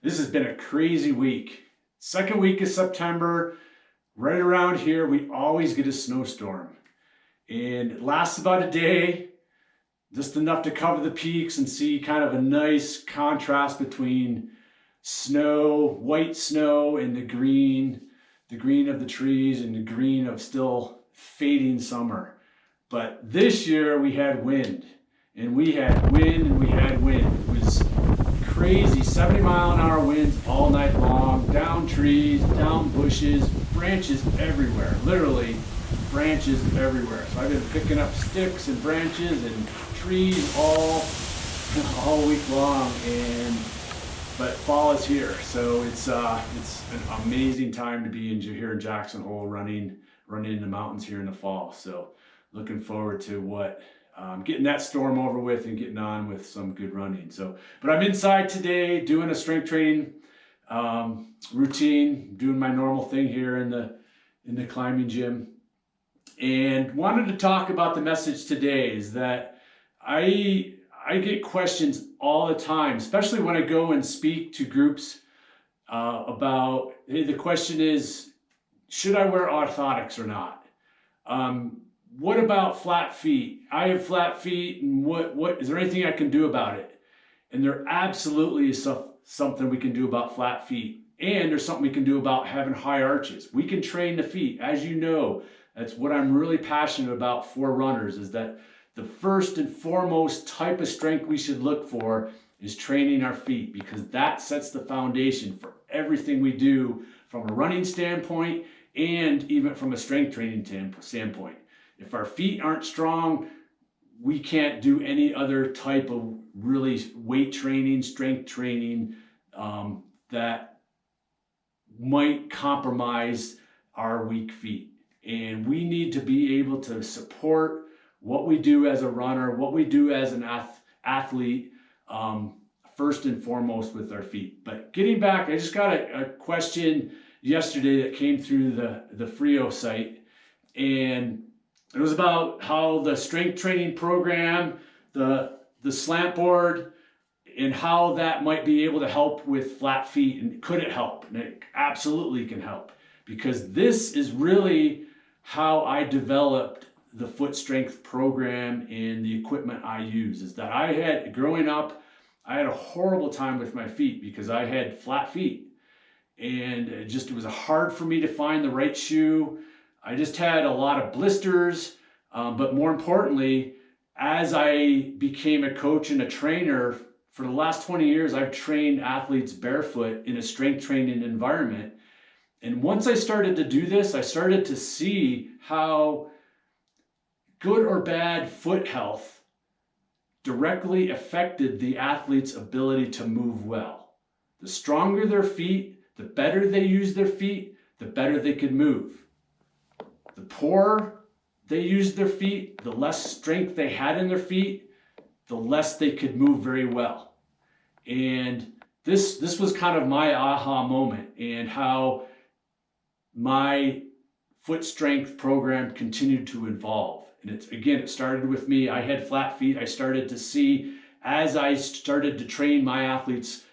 This has been a crazy week. Second week of September, right around here, we always get a snowstorm. And it lasts about a day, just enough to cover the peaks and see kind of a nice contrast between snow, white snow, and the green of the trees and the green of still fading summer. But this year we had wind, and we had wind, and we had wind. It was crazy 70-mile-an-hour winds all night long, down trees, down bushes, branches everywhere, literally branches everywhere. So I've been picking up sticks and branches and trees all week long, but fall is here. So it's an amazing time to be here in Jackson Hole running in the mountains here in the fall. So looking forward to getting that storm over with and getting on with some good running. But I'm inside today doing a strength training routine, doing my normal thing here in the climbing gym, and wanted to talk about the message today. Is that I get questions all the time, especially when I go and speak to groups about, hey, the question is, should I wear orthotics or not? What about flat feet? I have flat feet, and what is there anything I can do about it? And there absolutely is something we can do about flat feet, and there's something we can do about having high arches. We can train the feet, as you know. That's what I'm really passionate about for runners, is that the first and foremost type of strength we should look for is training our feet, because that sets the foundation for everything we do from a running standpoint and even from a strength training standpoint. If our feet aren't strong, we can't do any other type of really weight training, strength training that might compromise our weak feet. And we need to be able to support what we do as a runner, what we do as an athlete, first and foremost with our feet. But getting back, I just got a question yesterday that came through the Frio site, and it was about how the strength training program, the slant board, and how that might be able to help with flat feet, and could it help? And it absolutely can help, because this is really how I developed the foot strength program and the equipment I use. Is that growing up, I had a horrible time with my feet because I had flat feet, and it was hard for me to find the right shoe. I just had a lot of blisters, but more importantly, as I became a coach and a trainer, for the last 20 years, I've trained athletes barefoot in a strength training environment. And once I started to do this, I started to see how good or bad foot health directly affected the athlete's ability to move well. The stronger their feet, the better they use their feet, the better they could move. The poorer they used their feet, the less strength they had in their feet, the less they could move very well. And this was kind of my aha moment, and how my foot strength program continued to evolve. And it started with me. I had flat feet. I started to see, as I started to train my athletes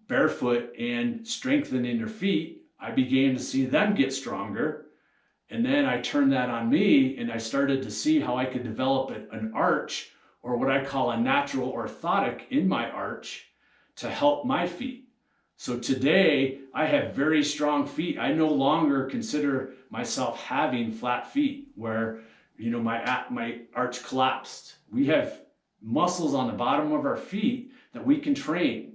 barefoot and strengthening their feet, I began to see them get stronger. And then I turned that on me, and I started to see how I could develop an arch, or what I call a natural orthotic in my arch, to help my feet. So today I have very strong feet. I no longer consider myself having flat feet where, my arch collapsed. We have muscles on the bottom of our feet that we can train.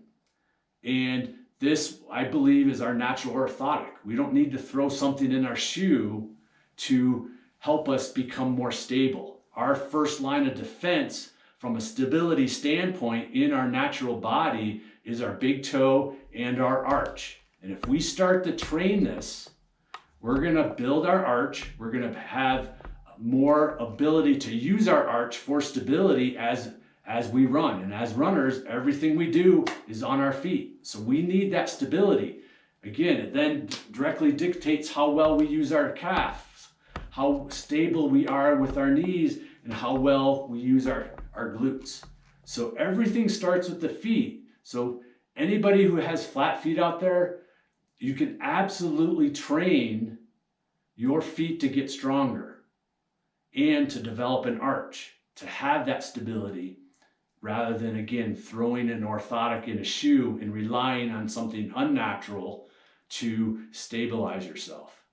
And this, I believe, is our natural orthotic. We don't need to throw something in our shoe to help us become more stable. Our first line of defense from a stability standpoint in our natural body is our big toe and our arch. And if we start to train this, we're going to build our arch. We're going to have more ability to use our arch for stability as we run. And as runners, everything we do is on our feet. So we need that stability. Again, it then directly dictates how well we use our calves, how stable we are with our knees, and how well we use our glutes. So everything starts with the feet. So anybody who has flat feet out there, you can absolutely train your feet to get stronger and to develop an arch, to have that stability, rather than, again, throwing an orthotic in a shoe and relying on something unnatural to stabilize yourself.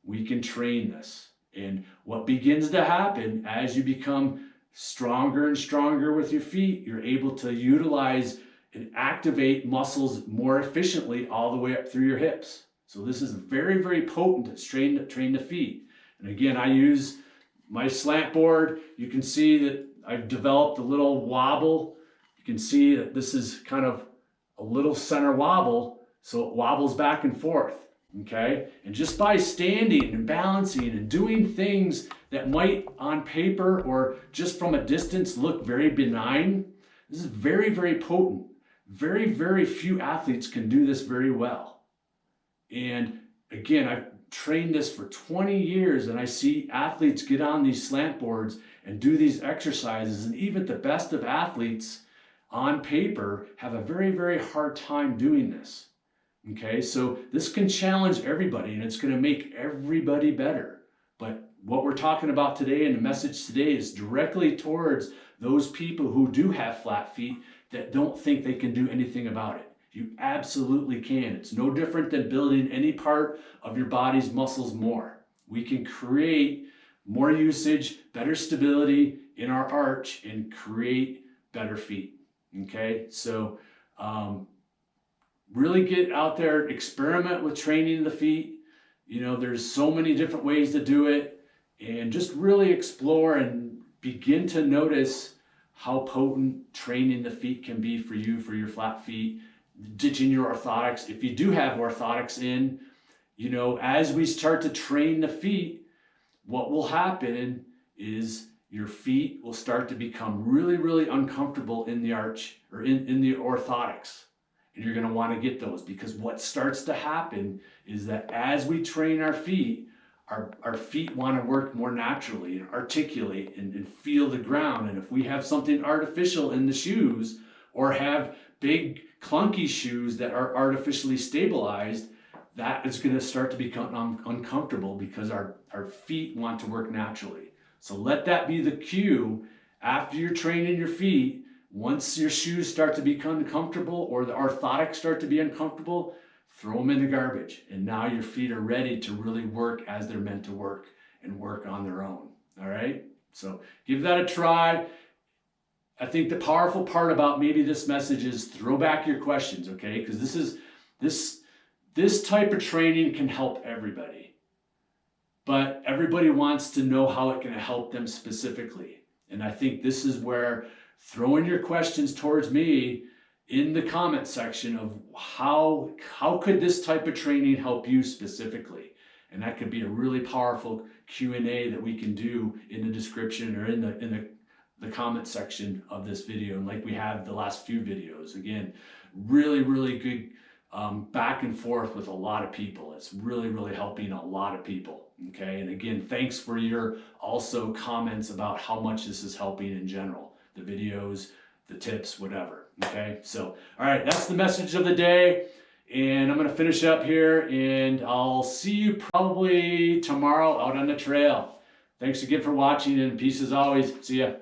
We can train this. And what begins to happen as you become stronger and stronger with your feet, you're able to utilize and activate muscles more efficiently all the way up through your hips. So this is very, very potent to train the feet. And again, I use my slant board. You can see that I've developed a little wobble. You can see that this is kind of a little center wobble, so it wobbles back and forth, okay? And just by standing and balancing and doing things that might on paper or just from a distance look very benign, this is very, very potent. Very, very few athletes can do this very well. And again, I've trained this for 20 years, and I see athletes get on these slant boards and do these exercises, and even the best of athletes on paper have a very, very hard time doing this. Okay, so this can challenge everybody, and it's going to make everybody better. But what we're talking about today and the message today is directly towards those people who do have flat feet that don't think they can do anything about it. You absolutely can. It's no different than building any part of your body's muscles more. We can create more usage, better stability in our arch, and create better feet. Okay, so really get out there, experiment with training the feet. You know, there's so many different ways to do it, and just really explore and begin to notice how potent training the feet can be for you, for your flat feet. Ditching your orthotics. If you do have orthotics in, you know, as we start to train the feet, what will happen is your feet will start to become really, really uncomfortable in the arch or in the orthotics. And you're going to want to get those, because what starts to happen is that as we train our feet, our feet want to work more naturally and articulate and feel the ground. And if we have something artificial in the shoes, or have big clunky shoes that are artificially stabilized, that is going to start to become uncomfortable, because our feet want to work naturally. So let that be the cue after you're training your feet. Once your shoes start to become comfortable, or the orthotics start to be uncomfortable, throw them in the garbage. And now your feet are ready to really work as they're meant to work, and work on their own. All right? So give that a try. I think the powerful part about maybe this message is throw back your questions, okay? Because this type of training can help everybody. But everybody wants to know how it can help them specifically. And I think this is where throwing your questions towards me in the comment section of how could this type of training help you specifically? And that could be a really powerful Q&A that we can do in the description or in the comment section of this video, and like we have the last few videos. Again, really, really good back and forth with a lot of people. It's really, really helping a lot of people. Okay, and again, thanks for your also comments about how much this is helping in general, the videos, the tips, whatever. Okay, so all right, that's the message of the day, and I'm going to finish up here, and I'll see you probably tomorrow out on the trail. Thanks again for watching, and peace as always. See ya.